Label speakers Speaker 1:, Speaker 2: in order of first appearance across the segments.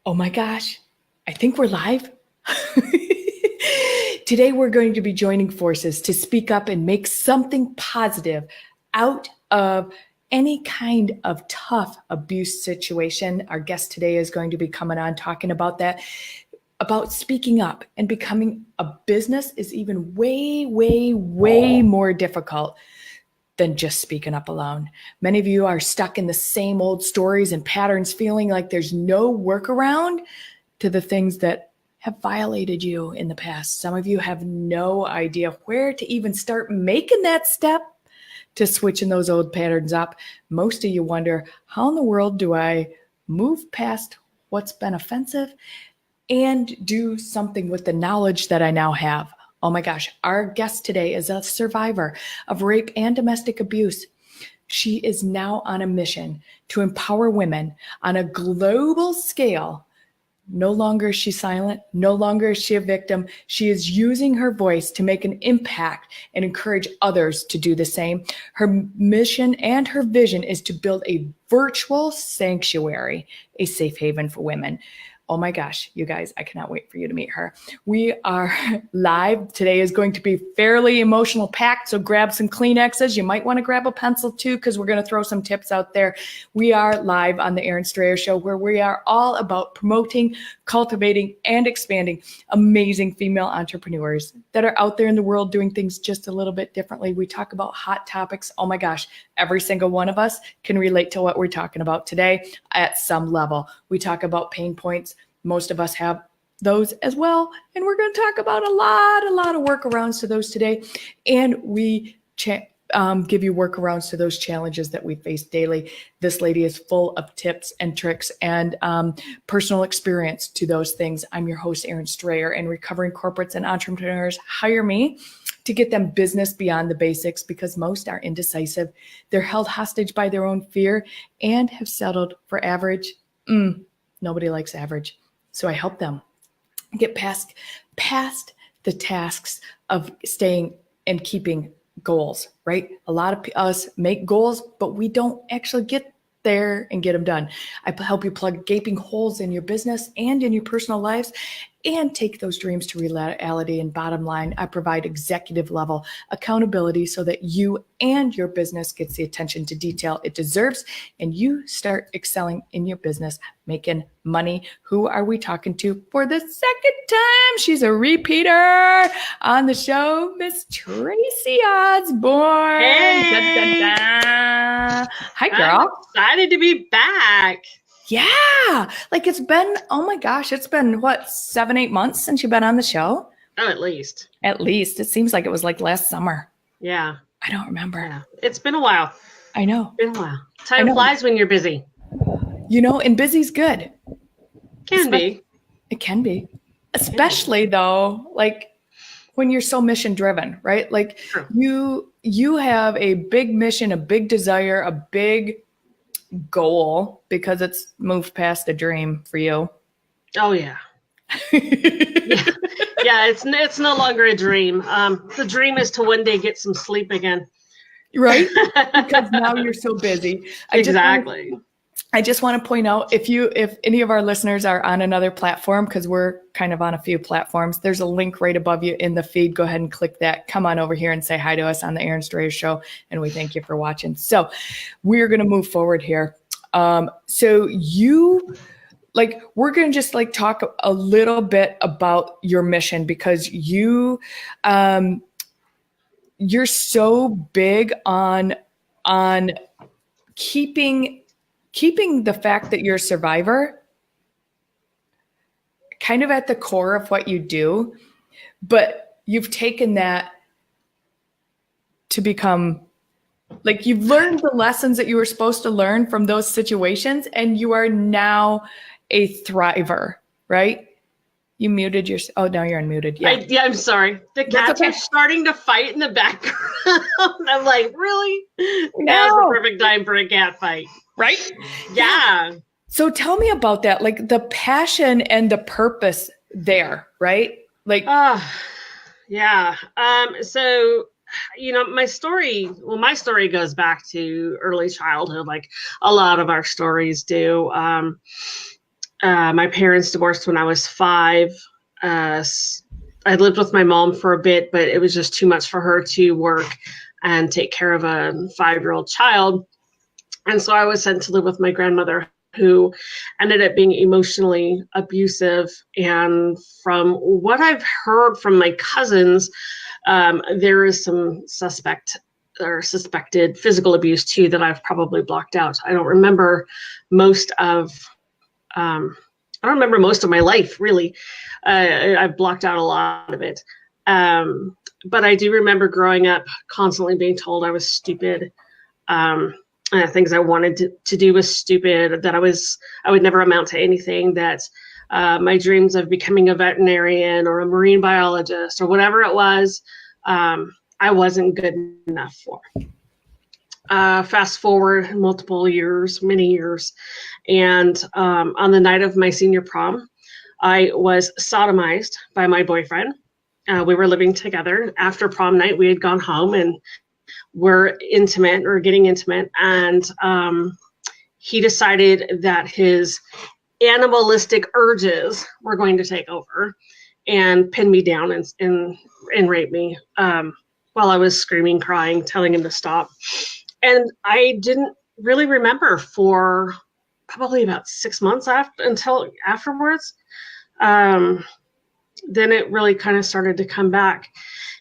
Speaker 1: Oh my gosh, I think we're live. Today, we're going to be joining forces to speak up and make something positive out of any kind of tough abuse situation. Our guest today is going to be coming on talking about that, about speaking up and becoming a business is even way, way, way more difficult than just speaking up alone. Many of you are stuck in the same old stories and patterns, feeling like there's no workaround to the things that have violated you in the past. Some of you have no idea where to even start making that step to switching those old patterns up. Most of you wonder, how in the world do I move past what's been offensive and do something with the knowledge that I now have? Oh my gosh, our guest today is a survivor of rape and domestic abuse. She is now on a mission to empower women on a global scale. No longer is she silent. No longer is she a victim. She is using her voice to make an impact and encourage others to do the same. Her mission and her vision is to build a virtual sanctuary, a safe haven for women. Oh my gosh, you guys, I cannot wait for you to meet her. We are live. Today is going to be fairly emotional packed, so grab some Kleenexes. You might want to grab a pencil too, because we're going to throw some tips out there. We are live on the Erin Strayer Show, where we are all about promoting, cultivating, and expanding amazing female entrepreneurs that are out there in the world doing things just a little bit differently. We talk about hot topics. Oh my gosh, every single one of us can relate to what we're talking about today at some level. We talk about pain points. Most of us have those as well. And we're going to talk about a lot of workarounds to those today. And we give you workarounds to those challenges that we face daily. This lady is full of tips and tricks and personal experience to those things. I'm your host, Erin Strayer, and recovering corporates and entrepreneurs hire me to get them business beyond the basics, because most are indecisive. They're held hostage by their own fear and have settled for average. Nobody likes average. So I help them get past the tasks of staying and keeping goals, right? A lot of us make goals, but we don't actually get there and get them done. I help you plug gaping holes in your business and in your personal lives and take those dreams to reality. And bottom line, I provide executive level accountability so that you and your business gets the attention to detail it deserves and you start excelling in your business, making money. Who are we talking to for the second time? She's a repeater on the show, Miss Tracey Osborne.
Speaker 2: Hey.
Speaker 1: Dun, dun, dun. Hi, girl.
Speaker 2: I'm excited to be back.
Speaker 1: Yeah. Like it's been, oh my gosh, it's been what, 7-8 months since you've been on the show?
Speaker 2: Oh, at least.
Speaker 1: At least. It seems like it was like last summer.
Speaker 2: Yeah.
Speaker 1: I don't remember.
Speaker 2: Yeah. It's been a while.
Speaker 1: I know.
Speaker 2: It's been a while. Time flies when you're busy.
Speaker 1: You know, and busy's good.
Speaker 2: Can be.
Speaker 1: It can be. Especially though, like when you're so mission driven, right? Like you have a big mission, a big desire, a big goal, because it's moved past a dream for you.
Speaker 2: Oh yeah. Yeah, it's no longer a dream. The dream is to one day get some sleep again.
Speaker 1: Right? Because now you're so busy. I just want to point out, if any of our listeners are on another platform, because we're kind of on a few platforms, there's a link right above you in the feed. Go ahead and click that. Come on over here and say hi to us on the Erin Strayer Show. And we thank you for watching. So we're going to move forward here. So we're going to just talk a little bit about your mission, because you're so big on keeping the fact that you're a survivor kind of at the core of what you do, but you've taken that to become, you've learned the lessons that you were supposed to learn from those situations, and you are now a thriver, right? You muted your, oh, now you're unmuted.
Speaker 2: Yeah. I'm sorry. The cats are starting to fight in the background. I'm like, really? Now's the perfect time for a cat fight. Right? Yeah.
Speaker 1: So tell me about that, like the passion and the purpose there, right?
Speaker 2: Yeah. So, my story goes back to early childhood, like a lot of our stories do. My parents divorced when I was 5. I lived with my mom for a bit, but it was just too much for her to work and take care of a 5-year-old child. And so I was sent to live with my grandmother, who ended up being emotionally abusive. And from what I've heard from my cousins, there is some suspected physical abuse too that I've probably blocked out. I don't remember most of my life, really. I've blocked out a lot of it. But I do remember growing up constantly being told I was stupid. Things I wanted to do was stupid, that I would never amount to anything, that my dreams of becoming a veterinarian or a marine biologist or whatever it was, I wasn't good enough for. Fast forward multiple years, many years, and on the night of my senior prom, I was sodomized by my boyfriend. We were living together. After prom night, we had gone home and were intimate or getting intimate, and he decided that his animalistic urges were going to take over and pin me down and rape me while I was screaming, crying, telling him to stop. And I didn't really remember for probably about 6 months until afterwards. Then it really kind of started to come back.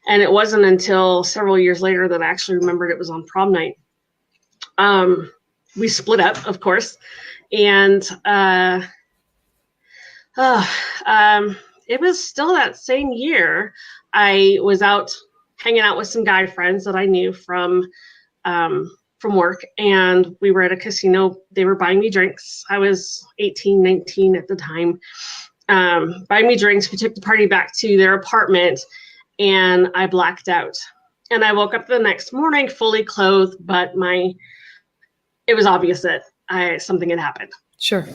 Speaker 2: And it wasn't until several years later that I actually remembered it was on prom night. We split up, of course. And it was still that same year. I was out hanging out with some guy friends that I knew from work, and we were at a casino. They were buying me drinks. I was 18, 19 at the time. Buying me drinks. We took the party back to their apartment, and I blacked out. And I woke up the next morning fully clothed, but it was obvious that something had happened.
Speaker 1: Sure.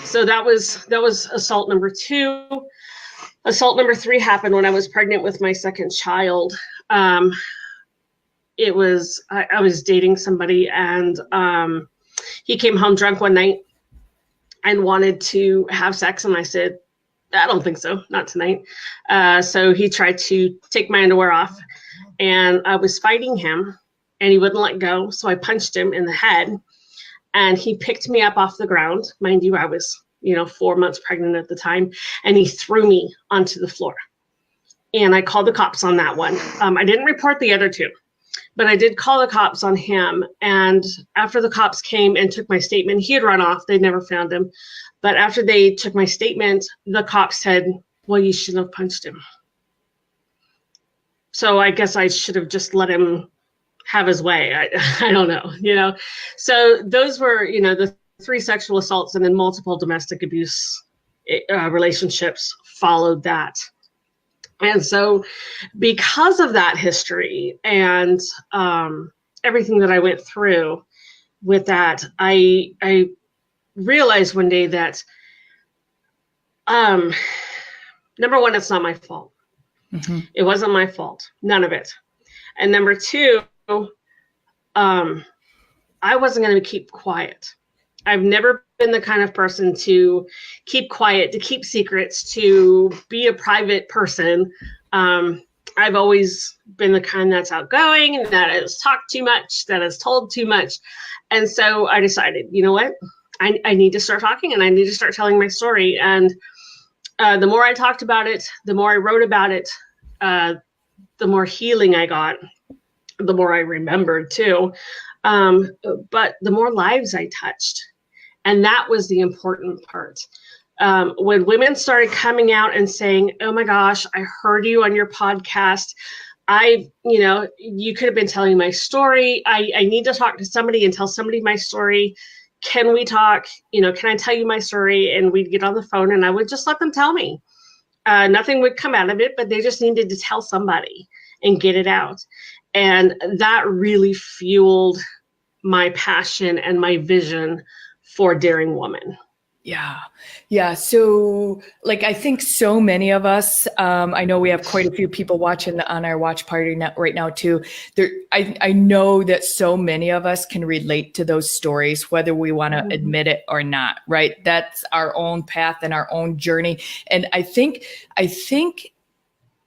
Speaker 2: So that was assault number 2. Assault number 3 happened when I was pregnant with my second child. I was dating somebody, and he came home drunk one night and wanted to have sex, and I said, I don't think so, not tonight. So he tried to take my underwear off, and I was fighting him, and he wouldn't let go. So I punched him in the head, and he picked me up off the ground. Mind you, I was 4 months pregnant at the time, and he threw me onto the floor. And I called the cops on that one. I didn't report the other 2, but I did call the cops on him. And after the cops came and took my statement, he had run off. They'd never found him. But after they took my statement, the cops said, well, you shouldn't have punched him. So I guess I should have just let him have his way. I don't know, So those were, the 3 sexual assaults, and then multiple domestic abuse relationships followed that. And so because of that history and everything that I went through with that, I realized one day that, number one, it's not my fault. Mm-hmm. It wasn't my fault. None of it. And number 2, I wasn't going to keep quiet. I've never been the kind of person to keep quiet, to keep secrets, to be a private person. I've always been the kind that's outgoing and that has talked too much, that has told too much. And so I decided, you know what? I need to start talking, and I need to start telling my story. And the more I talked about it, the more I wrote about it, the more healing I got, the more I remembered too. But the more lives I touched. And that was the important part. When women started coming out and saying, oh my gosh, I heard you on your podcast. You could have been telling my story. I need to talk to somebody and tell somebody my story. Can we talk? Can I tell you my story? And we'd get on the phone, and I would just let them tell me. Nothing would come out of it, but they just needed to tell somebody and get it out. And that really fueled my passion and my vision for Daring Woman.
Speaker 1: Yeah. Yeah. So like, I think so many of us, I know we have quite a few people watching on our watch party right now too. I know that so many of us can relate to those stories, whether we want to admit it or not, right? That's our own path and our own journey. And I think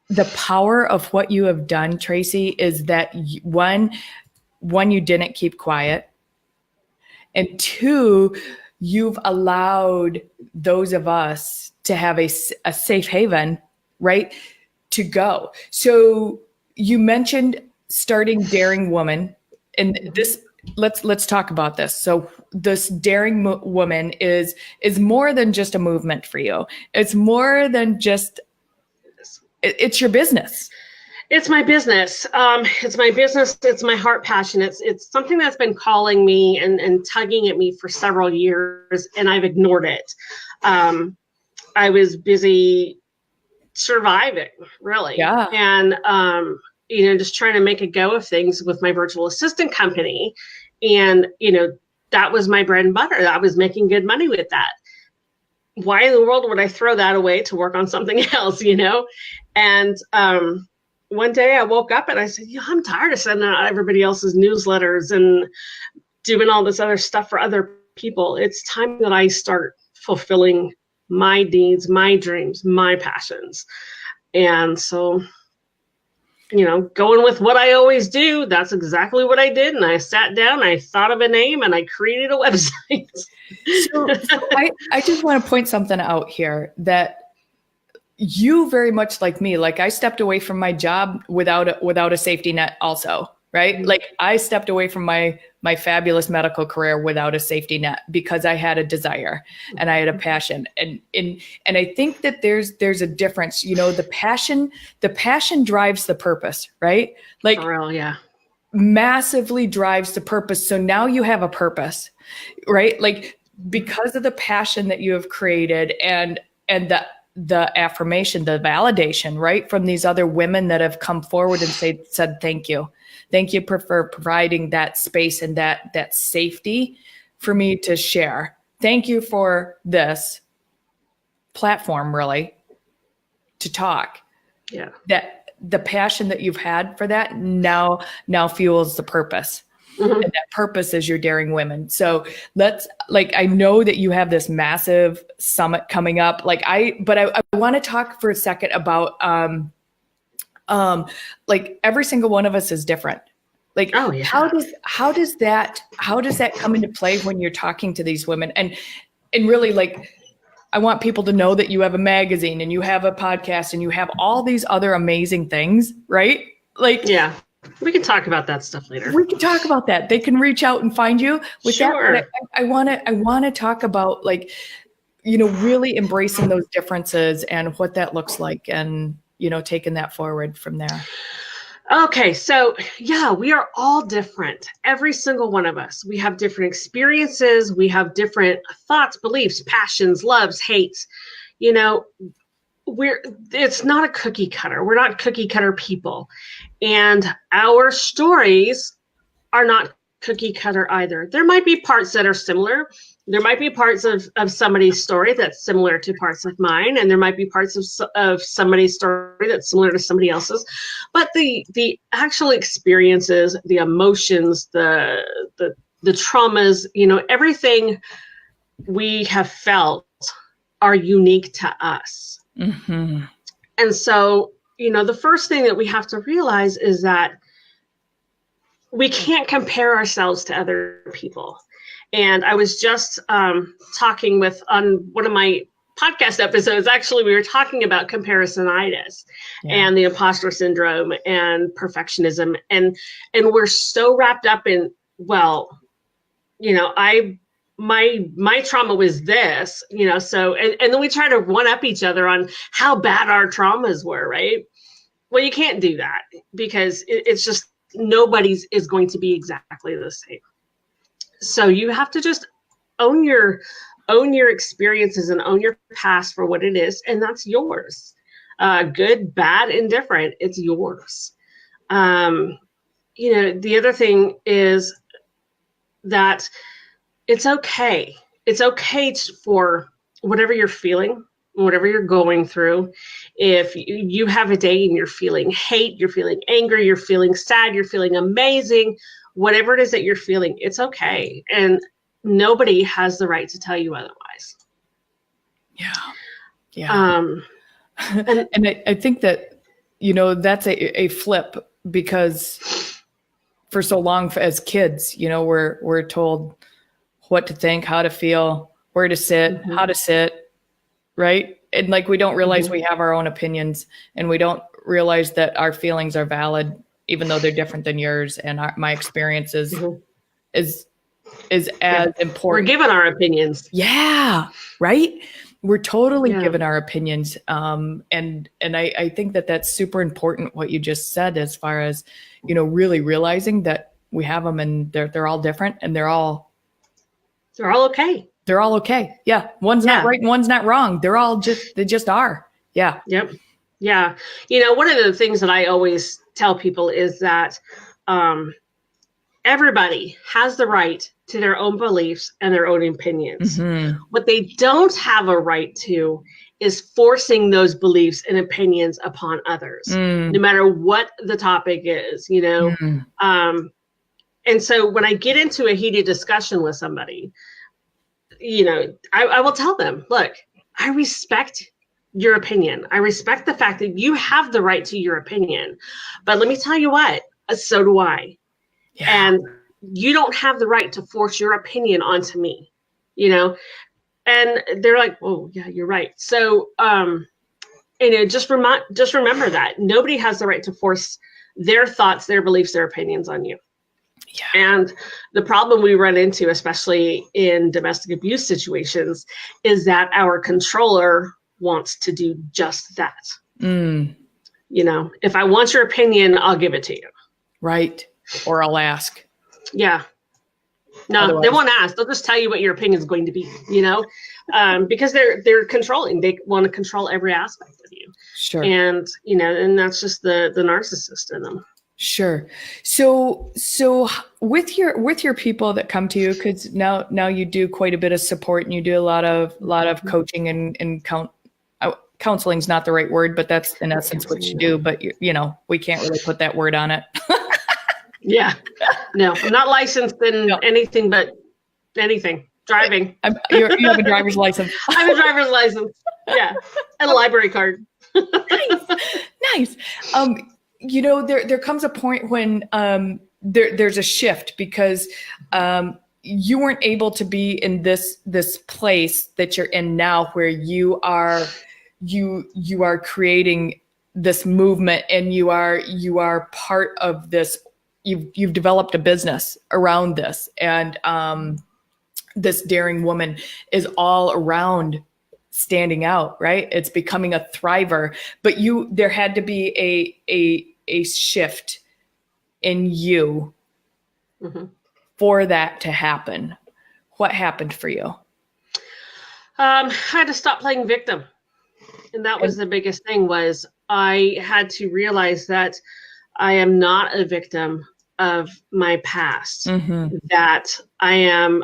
Speaker 1: the power of what you have done, Tracey, is that one, you didn't keep quiet. And two, you've allowed those of us to have a safe haven, right? To go. So you mentioned starting Daring Woman, and this, let's talk about this. So this Daring Woman is more than just a movement for you. It's more than just, it's your business.
Speaker 2: It's my business. It's my business. It's my heart passion. It's something that's been calling me and tugging at me for several years, and I've ignored it. I was busy surviving, really.
Speaker 1: Yeah.
Speaker 2: And, just trying to make a go of things with my virtual assistant company. And, that was my bread and butter. I was making good money with that. Why in the world would I throw that away to work on something else, And, one day I woke up and I said, I'm tired of sending out everybody else's newsletters and doing all this other stuff for other people. It's time that I start fulfilling my needs, my dreams, my passions. And so, going with what I always do, that's exactly what I did. And I sat down, I thought of a name, and I created a website.
Speaker 1: So I just want to point something out here, that you, very much like me, like I stepped away from my job without a safety net also, right? Mm-hmm. Like I stepped away from my fabulous medical career without a safety net because I had a desire and I had a passion. And I think that there's a difference, the passion drives the purpose, right? Like,
Speaker 2: for real, yeah.
Speaker 1: Massively drives the purpose. So now you have a purpose, right? Like because of the passion that you have created and the affirmation, the validation, right, from these other women that have come forward and said, thank you for providing that space and that safety for me to share. Thank you for this platform, really, to talk. Yeah. That the passion that you've had for that now fuels the purpose. Mm-hmm. And that purpose is your Daring Women. So I know that you have this massive summit coming up. I want to talk for a second about, every single one of us is different. Like, oh, yeah. How does that come into play when you're talking to these women? And really, I want people to know that you have a magazine and you have a podcast and you have all these other amazing things, right?
Speaker 2: Yeah. We can talk about that stuff later.
Speaker 1: We can talk about that. They can reach out and find you with
Speaker 2: sure.
Speaker 1: that. I want to talk about really embracing those differences and what that looks like, and taking that forward from there.
Speaker 2: Okay, so yeah, we are all different. Every single one of us. We have different experiences. We have different thoughts, beliefs, passions, loves, hates. It's not a cookie cutter. We're not cookie cutter people. And our stories are not cookie cutter either. There might be parts that are similar. There might be parts of somebody's story that's similar to parts of mine. And there might be parts of somebody's story that's similar to somebody else's. But the actual experiences, the emotions, the traumas, everything we have felt are unique to us. Mm-hmm. And so, the first thing that we have to realize is that we can't compare ourselves to other people. And I was just talking on one of my podcast episodes, actually, we were talking about comparisonitis and the imposter syndrome and perfectionism. And we're so wrapped up in, my trauma was this, so, and then we try to one up each other on how bad our traumas were, right? Well, you can't do that because it's just, nobody's is going to be exactly the same. So you have to just own your experiences and own your past for what it is. And that's yours. Good, bad, indifferent, it's yours. The other thing is that it's okay. it's okay for whatever you're feeling, whatever you're going through. If you have a day and you're feeling hate, you're feeling anger, you're feeling sad, you're feeling amazing, whatever it is that you're feeling, it's okay. And nobody has the right to tell you otherwise.
Speaker 1: Yeah. Yeah. And I think that, that's a flip, because for so long as kids, we're told what to think, how to feel, where to sit, how to sit, right? And like, we don't realize we have our own opinions, and we don't realize that our feelings are valid, even though they're different than yours. And my experiences is as important.
Speaker 2: We're given our opinions.
Speaker 1: Yeah. Right. We're totally given our opinions. And I think that that's super important, what you just said, as far as, really realizing that we have them, and they're all different, and they're all
Speaker 2: okay.
Speaker 1: They're all okay. Yeah. One's not right and one's not wrong. They just are. Yeah.
Speaker 2: Yep. Yeah. One of the things that I always tell people is that everybody has the right to their own beliefs and their own opinions. What they don't have a right to is forcing those beliefs and opinions upon others, no matter what the topic is, and so when I get into a heated discussion with somebody, I will tell them, look, I respect your opinion. I respect the fact that you have the right to your opinion. But let me tell you what, so do I. Yeah. And you don't have the right to force your opinion onto me, And they're like, oh, yeah, you're right. So, just remember that nobody has the right to force their thoughts, their beliefs, their opinions on you. Yeah. And the problem we run into, especially in domestic abuse situations, is that our controller wants to do just that. If I want your opinion, I'll give it to you.
Speaker 1: Right. Or I'll ask.
Speaker 2: Yeah. No, otherwise, they won't ask. They'll just tell you what your opinion is going to be, because they're controlling. They want to control every aspect of you.
Speaker 1: Sure.
Speaker 2: And, and that's just the narcissist in them.
Speaker 1: Sure. So with your people that come to you, because now you do quite a bit of support, and you do a lot of coaching and counseling is not the right word, but that's in essence what you do. But we can't really put that word on it.
Speaker 2: Yeah. No, I'm not licensed in anything but anything. Driving.
Speaker 1: You have a driver's license.
Speaker 2: I have a driver's license. Yeah. And a library card.
Speaker 1: Nice. There comes a point when there's a shift, because you weren't able to be in this place that you're in now, where you are creating this movement, and you are part of this. You've developed a business around this, and this daring woman is all around standing out, right? It's becoming a thriver, but there had to be a shift in you for that to happen. What happened for you?
Speaker 2: I had to stop playing victim. And that was the biggest thing, was I had to realize that I am not a victim of my past, that I am,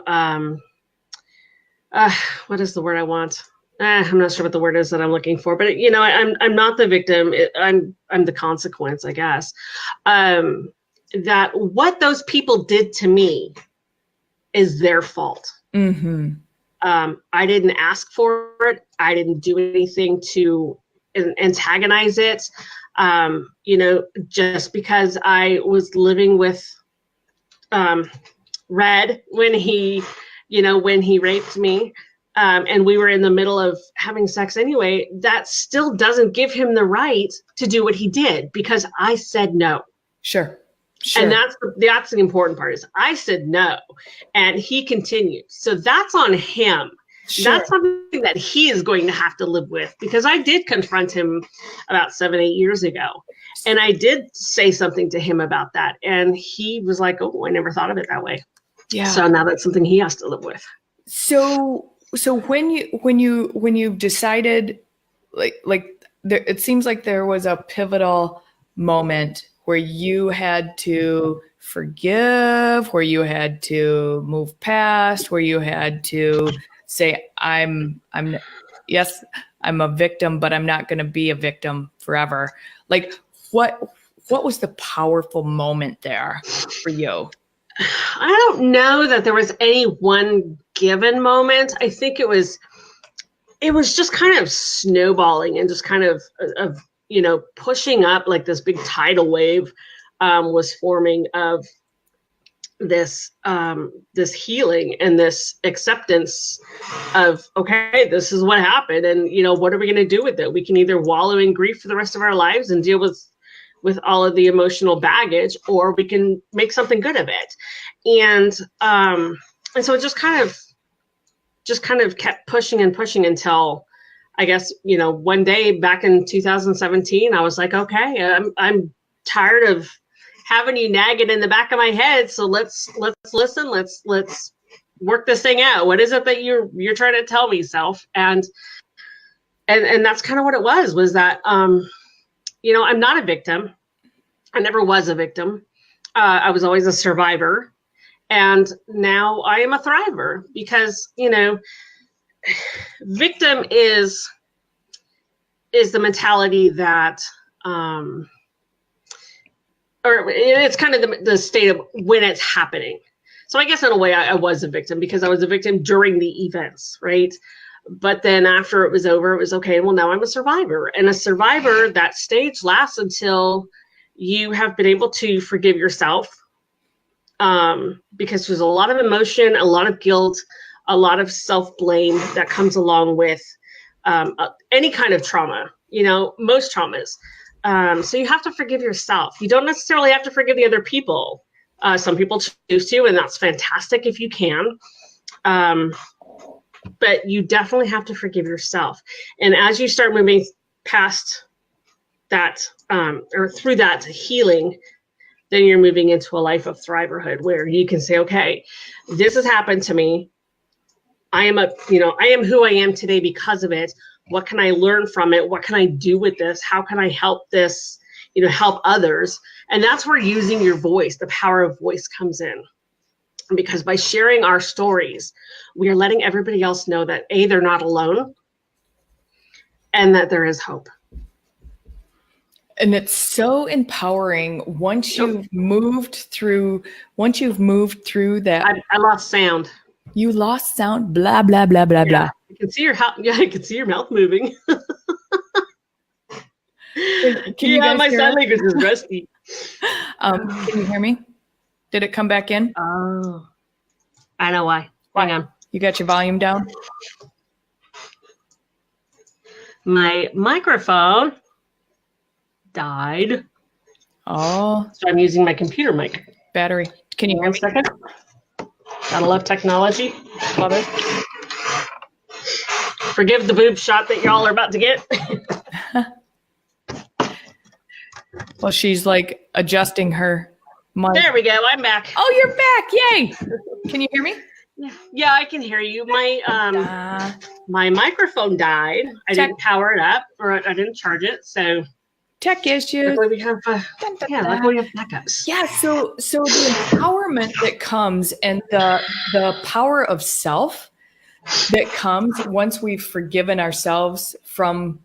Speaker 2: what is the word I want? I'm not sure what the word is that I'm looking for, but I'm not the victim. I'm the consequence, I guess. That what those people did to me is their fault. I didn't ask for it. I didn't do anything to antagonize it. Just because I was living with Red when he raped me, and we were in the middle of having sex anyway, that still doesn't give him the right to do what he did, because I said no.
Speaker 1: Sure.
Speaker 2: And that's the important part, is I said no, and he continued. So that's on him. Sure. That's something that he is going to have to live with, because I did confront him about 7-8 years ago. And I did say something to him about that. And he was like, oh, I never thought of it that way. Yeah. So now that's something he has to live with.
Speaker 1: So when you decided, it seems like there was a pivotal moment where you had to forgive, where you had to move past, where you had to say, yes, I'm a victim, but I'm not going to be a victim forever. Like what was the powerful moment there for you?
Speaker 2: I don't know that there was any one given moment. I think it was just kind of snowballing and just kind of pushing up, like this big tidal wave was forming of this healing and this acceptance of, okay, this is what happened, and what are we going to do with it? We can either wallow in grief for the rest of our lives and deal with all of the emotional baggage, or we can make something good of it. And so it just kind of kept pushing and pushing until, I guess, one day back in 2017, I was like, okay, I'm tired of having you nagging in the back of my head. So let's listen. Let's work this thing out. What is it that you're trying to tell me, self? And that's kind of what it was that, I'm not a victim. I never was a victim. I was always a survivor. And now I am a thriver, because, victim is the mentality that, or it's kind of the state of when it's happening. So I guess in a way I was a victim, because I was a victim during the events, right? But then after it was over, it was okay, well, now I'm a survivor. And a survivor, that stage lasts until you have been able to forgive yourself, because there's a lot of emotion, a lot of guilt, a lot of self-blame that comes along with any kind of trauma, most traumas. So you have to forgive yourself. You don't necessarily have to forgive the other people. Some people choose to, and that's fantastic if you can. But you definitely have to forgive yourself. And as you start moving past that, or through that healing, then you're moving into a life of thriverhood, where you can say, okay, this has happened to me. I am who I am today because of it. What can I learn from it? What can I do with this? How can I help this, help others? And that's where using your voice, the power of voice, comes in. Because by sharing our stories, we are letting everybody else know that A, they're not alone, and that there is hope.
Speaker 1: And it's so empowering once you've moved through that.
Speaker 2: I lost sound.
Speaker 1: You lost sound, blah, blah, blah, blah, blah.
Speaker 2: I can see your mouth moving.
Speaker 1: Can you guys
Speaker 2: my
Speaker 1: hear
Speaker 2: sign
Speaker 1: us?
Speaker 2: language is rusty.
Speaker 1: Can you hear me? Did it come back in?
Speaker 2: Oh, I know why. Hang on.
Speaker 1: You got your volume down?
Speaker 2: My microphone died.
Speaker 1: Oh.
Speaker 2: So I'm using my computer mic.
Speaker 1: Battery. Can you hear me? 1 second.
Speaker 2: Gotta love technology. Love it. Forgive the boob shot that y'all are about to get.
Speaker 1: Well, she's like adjusting her mic.
Speaker 2: There we go. I'm back.
Speaker 1: Oh, you're back. Yay. Can you hear me?
Speaker 2: Yeah, I can hear you. My my microphone died. I didn't power it up, or I didn't charge it. So
Speaker 1: tech issues.
Speaker 2: Luckily we have luckily we have backups.
Speaker 1: Yeah. So the empowerment that comes, and the power of self that comes once we've forgiven ourselves from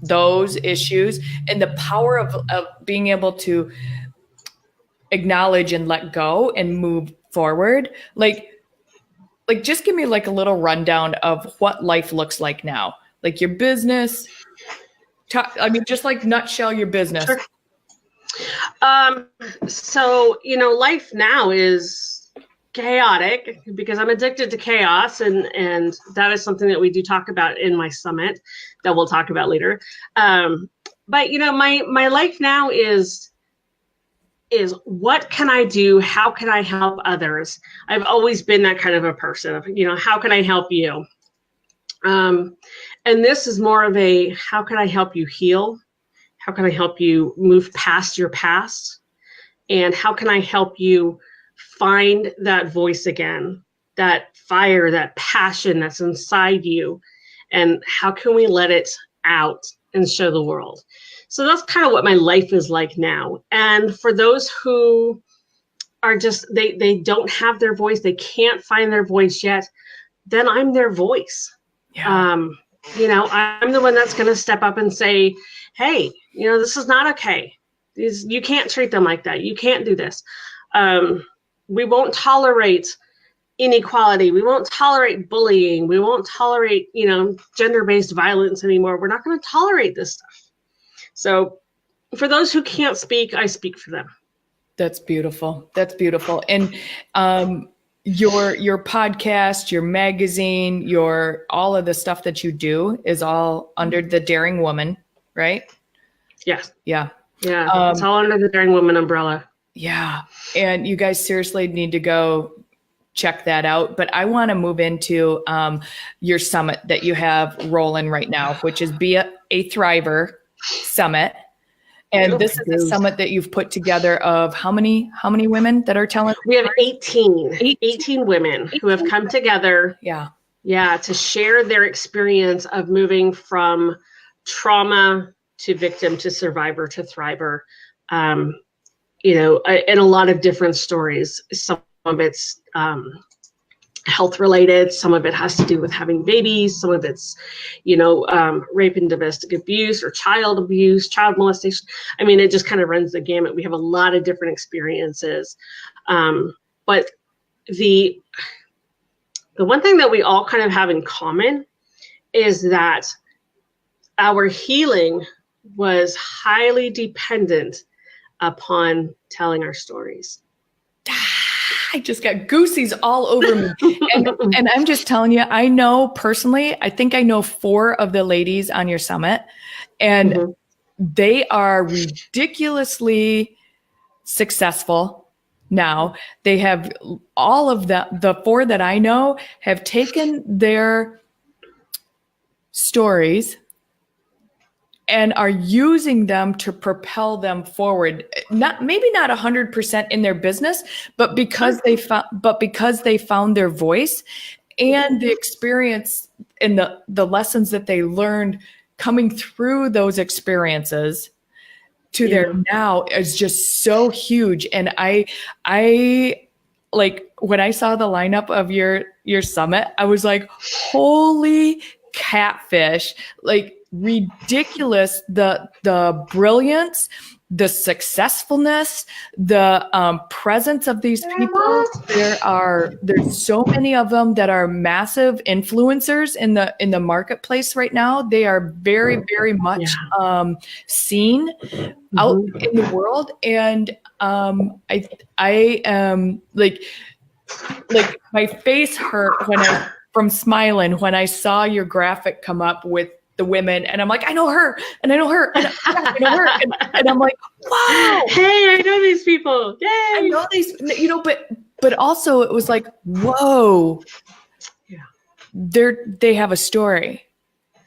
Speaker 1: those issues, and the power of being able to acknowledge and let go and move forward. Like just give me like a little rundown of what life looks like now, like your business. Just like nutshell your business.
Speaker 2: Sure. So, life now is chaotic because I'm addicted to chaos, and that is something that we do talk about in my summit that we'll talk about later. But my life now is what can I do? How can I help others? I've always been that kind of a person of, how can I help you? And this is more of a, how can I help you heal? How can I help you move past your past? And how can I help you find that voice again, that fire, that passion that's inside you? And how can we let it out and show the world? So that's kind of what my life is like now. And for those who are just, they don't have their voice. They can't find their voice yet. Then I'm their voice.
Speaker 1: Yeah.
Speaker 2: I'm the one that's going to step up and say, hey, this is not okay. You can't treat them like that. You can't do this. We won't tolerate inequality. We won't tolerate bullying. We won't tolerate, gender-based violence anymore. We're not going to tolerate this stuff. So for those who can't speak, I speak for them.
Speaker 1: That's beautiful. That's beautiful. And your podcast, your magazine, all of the stuff that you do is all under the Daring Woman, right?
Speaker 2: Yes.
Speaker 1: Yeah.
Speaker 2: Yeah. It's all under the Daring Woman umbrella.
Speaker 1: Yeah. And you guys seriously need to go check that out. But I want to move into your summit that you have rolling right now, which is Be a Thriver Summit. And this is a summit that you've put together of how many women that are telling?
Speaker 2: We have 18 women who have come together.
Speaker 1: Yeah.
Speaker 2: To share their experience of moving from trauma to victim to survivor to thriver. And a lot of different stories. Some of it's health related. Some of it has to do with having babies. Some of it's, rape and domestic abuse or child abuse, child molestation. I mean, it just kind of runs the gamut. We have a lot of different experiences. But the one thing that we all kind of have in common is that our healing was highly dependent upon telling our stories.
Speaker 1: I just got goosies all over me. And I'm just telling you, I know personally, I think I know 4 of the ladies on your summit, and they are ridiculously successful now. They have all of the 4 that I know have taken their stories and are using them to propel them forward. Maybe not 100% in their business, but because they found their voice and the experience and the lessons that they learned coming through those experiences to their now is just so huge. And I like when I saw the lineup of your summit, I was like, holy catfish, like ridiculous, the brilliance, the successfulness, the presence of these people. There's so many of them that are massive influencers in the marketplace right now. They are very, very much seen out in the world. And I am like my face hurt from smiling when I saw your graphic come up with the women, and I'm like, I know her, and I know her, and I know her, and I'm like, wow,
Speaker 2: hey, I know these people, yay,
Speaker 1: I know these, but also it was like, whoa, they have a story,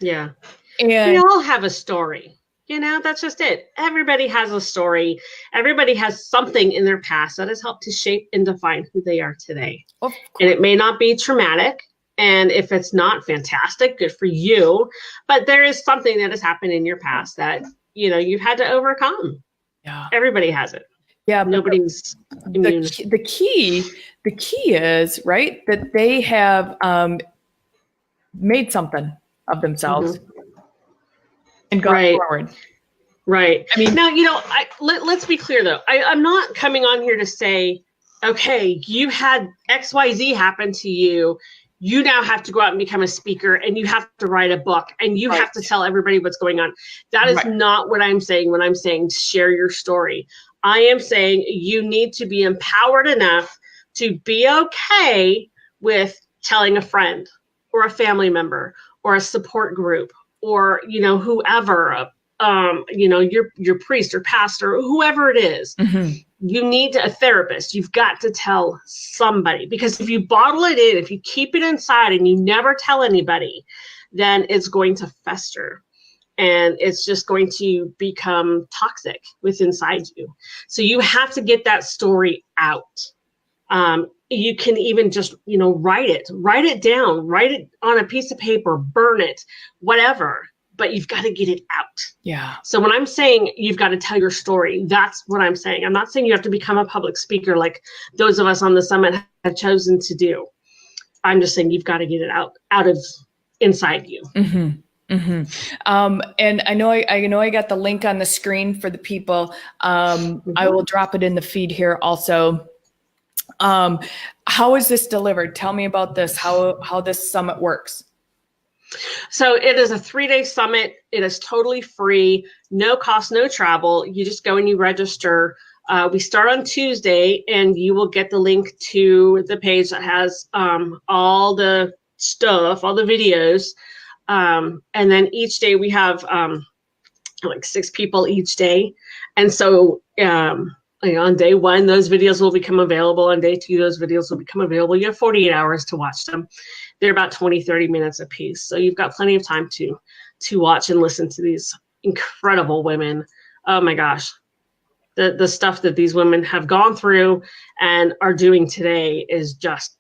Speaker 2: and
Speaker 1: we
Speaker 2: all have a story. That's just it. Everybody has a story. Everybody has something in their past that has helped to shape and define who they are today. And it may not be traumatic. And if it's not, fantastic, good for you. But there is something that has happened in your past that, you've had to overcome.
Speaker 1: Yeah.
Speaker 2: Everybody has it.
Speaker 1: Yeah.
Speaker 2: Nobody's immune.
Speaker 1: The key is, right, that they have made something of themselves and gone forward.
Speaker 2: Right. I mean, now, let's be clear, though. I'm not coming on here to say, okay, you had XYZ happen to you. You now have to go out and become a speaker, and you have to write a book, and you have to tell everybody what's going on. That is not what I'm saying when I'm saying share your story. I am saying you need to be empowered enough to be okay with telling a friend or a family member or a support group or, whoever, your priest or pastor, whoever it is. You need a therapist. You've got to tell somebody, because if you bottle it in, if you keep it inside and you never tell anybody, then it's going to fester and it's just going to become toxic inside you. So you have to get that story out. You can even just, write it down, write it on a piece of paper, burn it, whatever. but you've got to get it out.
Speaker 1: Yeah.
Speaker 2: So when I'm saying you've got to tell your story, that's what I'm saying. I'm not saying you have to become a public speaker like those of us on the summit have chosen to do. I'm just saying you've got to get it out of inside you.
Speaker 1: Mm-hmm. Mm-hmm. And I know I got the link on the screen for the people. I will drop it in the feed here also. How is this delivered? Tell me about this, how this summit works.
Speaker 2: So it is a 3-day summit. It is totally free, no cost, no travel. You just go and you register. We start on Tuesday, and you will get the link to the page that has all the stuff, all the videos. And then each day we have like 6 people each day. And so on day 1, those videos will become available. On day 2, those videos will become available. You have 48 hours to watch them. They're about 20, 30 minutes a piece. So you've got plenty of time to watch and listen to these incredible women. Oh my gosh. The stuff that these women have gone through and are doing today is just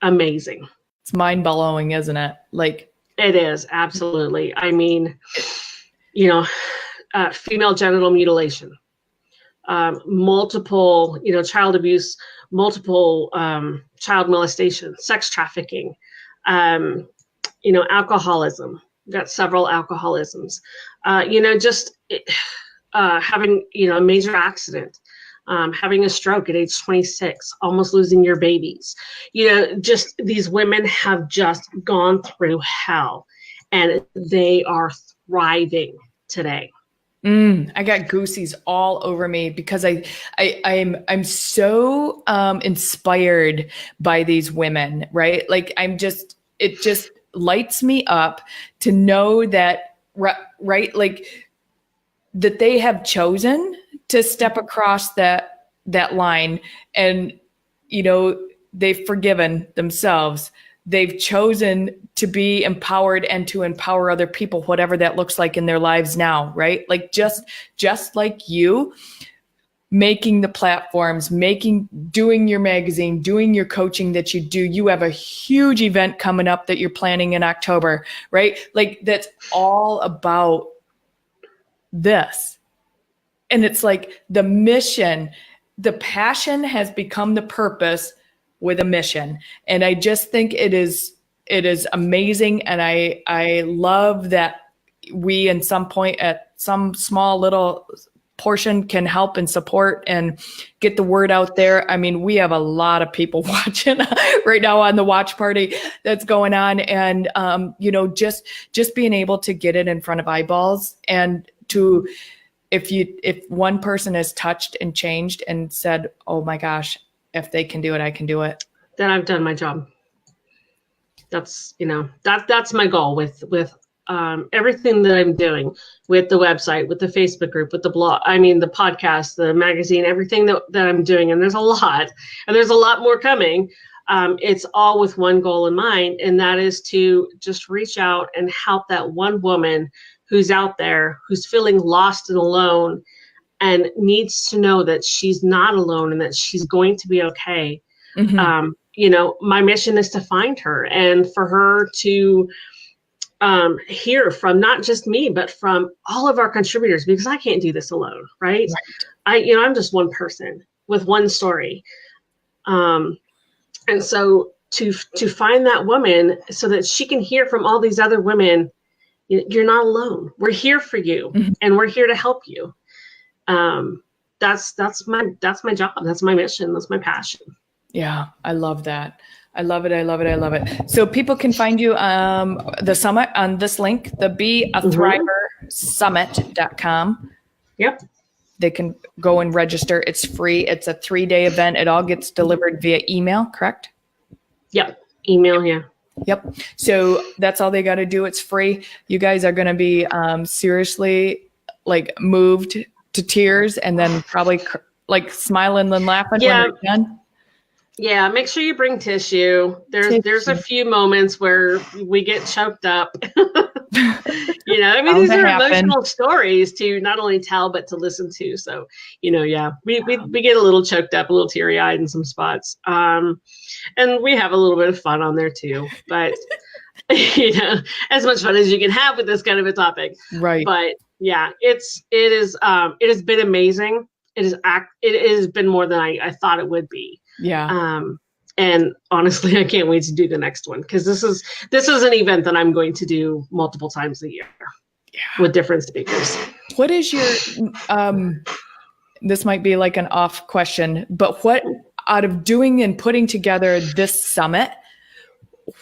Speaker 2: amazing.
Speaker 1: It's mind-blowing, isn't it? Like,
Speaker 2: it is, absolutely. I mean, female genital mutilation, multiple, child abuse, multiple child molestation, sex trafficking, alcoholism. We've got several alcoholisms. Having, a major accident, having a stroke at age 26, almost losing your babies. Just these women have just gone through hell, and they are thriving today.
Speaker 1: I got goosies all over me because I'm so inspired by these women, right? Like it just lights me up to know that, right? Like that they have chosen to step across that line, and, they've forgiven themselves. They've chosen to be empowered and to empower other people, whatever that looks like in their lives now, right? Like just like you, making the platforms, doing your magazine, doing your coaching that you do. You have a huge event coming up that you're planning in October, right? Like that's all about this. And it's like the mission, the passion has become the purpose with a mission. And I just think it is amazing. And I love that we, in some point, at some small little portion, can help and support and get the word out there. I mean, we have a lot of people watching right now on the watch party that's going on. And, just being able to get it in front of eyeballs, and to, if one person has touched and changed and said, oh my gosh, if they can do it, I can do it,
Speaker 2: then I've done my job. That's, that's my goal with everything that I'm doing, with the website, with the Facebook group, with the blog, the podcast, the magazine, everything that I'm doing. And there's a lot, and there's a lot more coming. It's all with one goal in mind, and that is to just reach out and help that one woman who's out there, who's feeling lost and alone, and needs to know that she's not alone and that she's going to be okay. Mm-hmm. My mission is to find her, and for her to hear from not just me, but from all of our contributors, because I can't do this alone, right? I'm just one person with one story. And so to find that woman so that she can hear from all these other women, you're not alone. We're here for you, mm-hmm. and we're here to help you. That's my job. That's my mission. That's my passion.
Speaker 1: Yeah, I love that. I love it. So people can find you the summit on this link, the beathriversummit.com.
Speaker 2: Yep.
Speaker 1: They can go and register. It's free. It's a 3-day event. It all gets delivered via email, correct?
Speaker 2: Yep. Email, yeah.
Speaker 1: Yep. So that's all they got to do. It's free. You guys are going to be seriously moved to tears, and then probably smiling and laughing when you're done.
Speaker 2: Yeah, make sure you bring tissue. There's a few moments where we get choked up. These are emotional stories to not only tell but to listen to. So, we get a little choked up, a little teary-eyed in some spots. And we have a little bit of fun on there too. But as much fun as you can have with this kind of a topic.
Speaker 1: Right.
Speaker 2: But yeah, it has been amazing. It has been more than I thought it would be.
Speaker 1: Yeah.
Speaker 2: And honestly, I can't wait to do the next one, because this is an event that I'm going to do multiple times a year with different speakers.
Speaker 1: What is your, this might be like an off question, but what, out of doing and putting together this summit,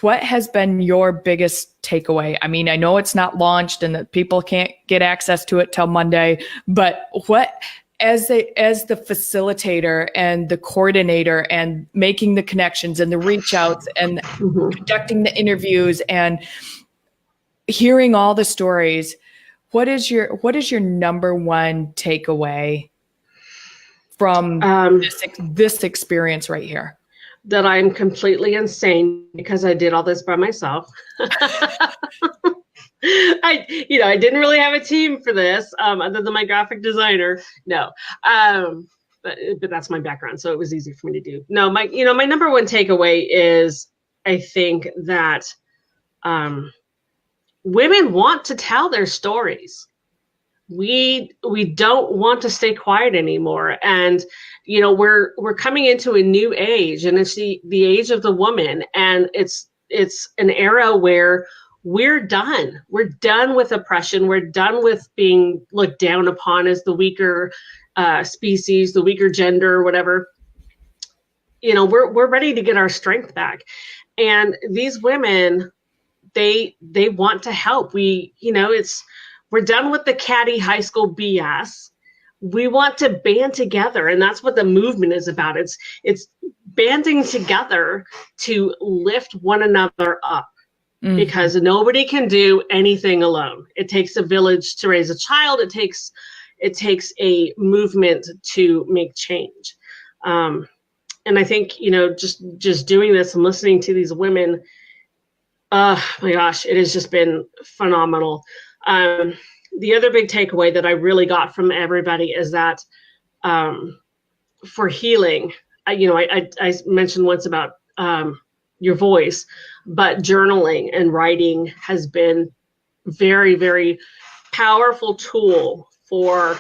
Speaker 1: what has been your biggest takeaway? I mean, I know it's not launched and that people can't get access to it till Monday, but what, as the facilitator and the coordinator and making the connections and the reach outs and conducting the interviews and hearing all the stories, what is your number one takeaway from this experience right here?
Speaker 2: That I'm completely insane because I did all this by myself. I didn't really have a team for this, other than my graphic designer. No, but that's my background, so it was easy for me to do. No, my number one takeaway is, I think that women want to tell their stories. We don't want to stay quiet anymore, and we're coming into a new age, and it's the age of the woman, and it's an era where we're done with oppression. We're done with being looked down upon as the weaker species, the weaker gender, whatever. We're ready to get our strength back, and these women, they want to help. We're done with the catty high school BS. We want to band together, and that's what the movement is about. It's banding together to lift one another up, because nobody can do anything alone. It takes a village to raise a child. It takes a movement to make change. And I think, just doing this and listening to these women, oh my gosh, it has just been phenomenal. The other big takeaway that I really got from everybody is that for healing, I mentioned once about your voice, but journaling and writing has been very, very powerful tool for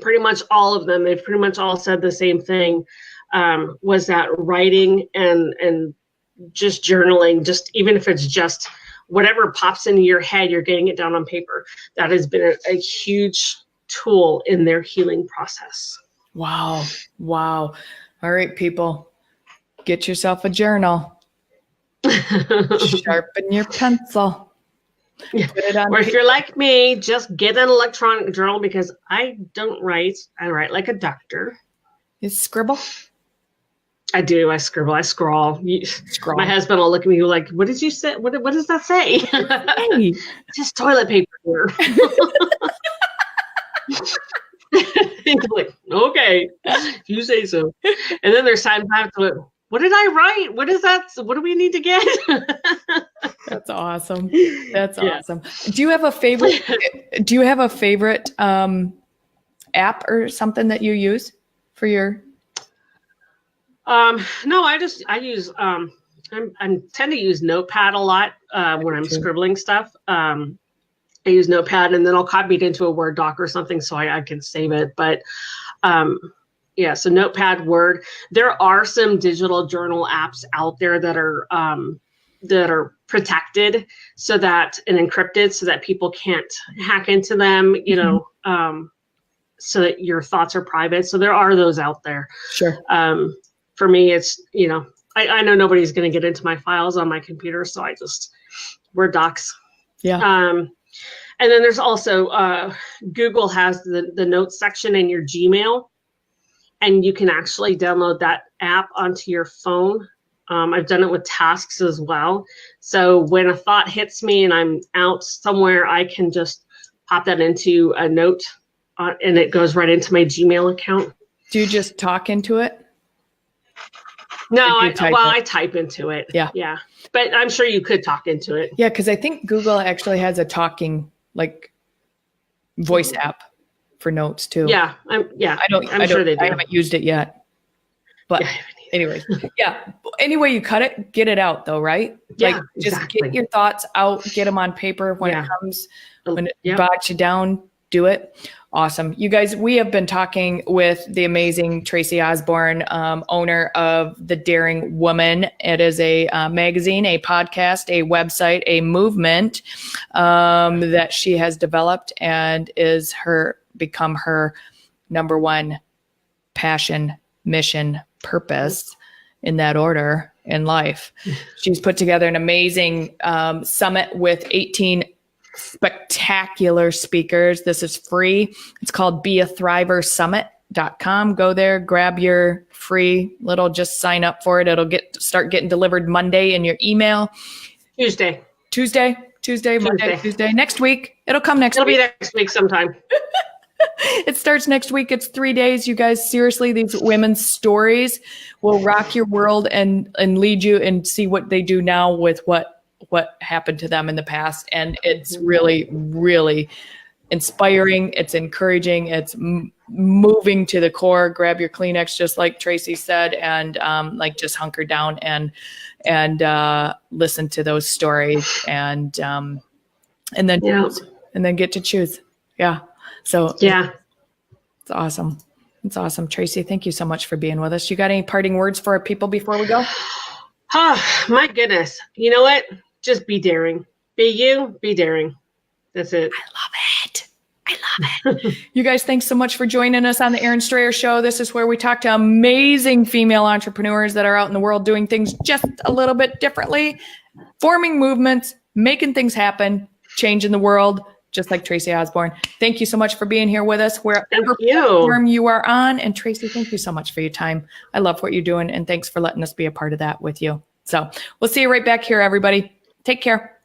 Speaker 2: pretty much all of them. They've pretty much all said the same thing, was that writing and just journaling, just even if it's just whatever pops into your head, you're getting it down on paper. That has been a huge tool in their healing process.
Speaker 1: Wow. All right, people, get yourself a journal. Sharpen your pencil. Put it on.
Speaker 2: Or if you're like me, just get an electronic journal, because I don't write. I write like a doctor.
Speaker 1: You scribble?
Speaker 2: I do. I scribble. I scrawl. My husband will look at me like, "What did you say? What does that say?" Hey. It's just toilet paper here. He's like, "Okay, if you say so." And then there's times I have to, what did I write? What is that? What do we need to get?
Speaker 1: That's awesome. That's awesome. Do you have a favorite? App or something that you use for your?
Speaker 2: No, I use I tend to use Notepad a lot when I'm scribbling stuff. I use Notepad, and then I'll copy it into a Word doc or something so I can save it. But so Notepad, Word. There are some digital journal apps out there that are protected and encrypted so that people can't hack into them, so that your thoughts are private. So there are those out there. Sure. For me, it's, I know nobody's going to get into my files on my computer, so I just Word docs. Yeah. And then there's also Google has the notes section in your Gmail, and you can actually download that app onto your phone. I've done it with tasks as well. So when a thought hits me and I'm out somewhere, I can just pop that into a note, and it goes right into my Gmail account. Do you just talk into it? No, I type into it. Yeah. Yeah. But I'm sure you could talk into it. Yeah, because I think Google actually has a talking voice app for notes too. Yeah. I'm sure they do. I haven't used it yet. But
Speaker 1: Anyways, yeah. Any way you cut it, get it out though, right?
Speaker 2: Yeah,
Speaker 1: Like just
Speaker 2: exactly.
Speaker 1: get your thoughts out, get them on paper when
Speaker 2: Yeah.
Speaker 1: it comes, when it
Speaker 2: Yep.
Speaker 1: bogs you down, do it. Awesome. You guys, we have been talking with the amazing Tracey Osborne, owner of The Daring Woman. It is a magazine, a podcast, a website, a movement that she has developed and is become her number one passion, mission, purpose in that order in life. She's put together an amazing summit with 18 spectacular speakers. This is free. It's called beathriversummit.com. Go there, grab your free little, just sign up for it. It'll start getting delivered Monday in your email.
Speaker 2: Tuesday,
Speaker 1: Monday, Tuesday. Next week. It'll come next week.
Speaker 2: It'll be next week sometime.
Speaker 1: It starts next week. It's 3 days. You guys, seriously, these women's stories will rock your world and lead you and see what they do now with what happened to them in the past. And it's really, really inspiring. It's encouraging. It's moving to the core. Grab your Kleenex, just like Tracey said, and just hunker down and listen to those stories and then get to choose. Yeah. So
Speaker 2: yeah,
Speaker 1: it's awesome. It's awesome. Tracey, thank you so much for being with us. You got any parting words for our people before we go?
Speaker 2: Oh, my goodness. You know what? Just be daring. Be you, be daring. That's it.
Speaker 1: I love it. You guys, thanks so much for joining us on the Erin Strayer Show. This is where we talk to amazing female entrepreneurs that are out in the world doing things just a little bit differently, forming movements, making things happen, changing the world, just like Tracey Osborne. Thank you so much for being here with us, wherever platform you are on. And Tracey, thank you so much for your time. I love what you're doing, and thanks for letting us be a part of that with you. So we'll see you right back here, everybody. Take care.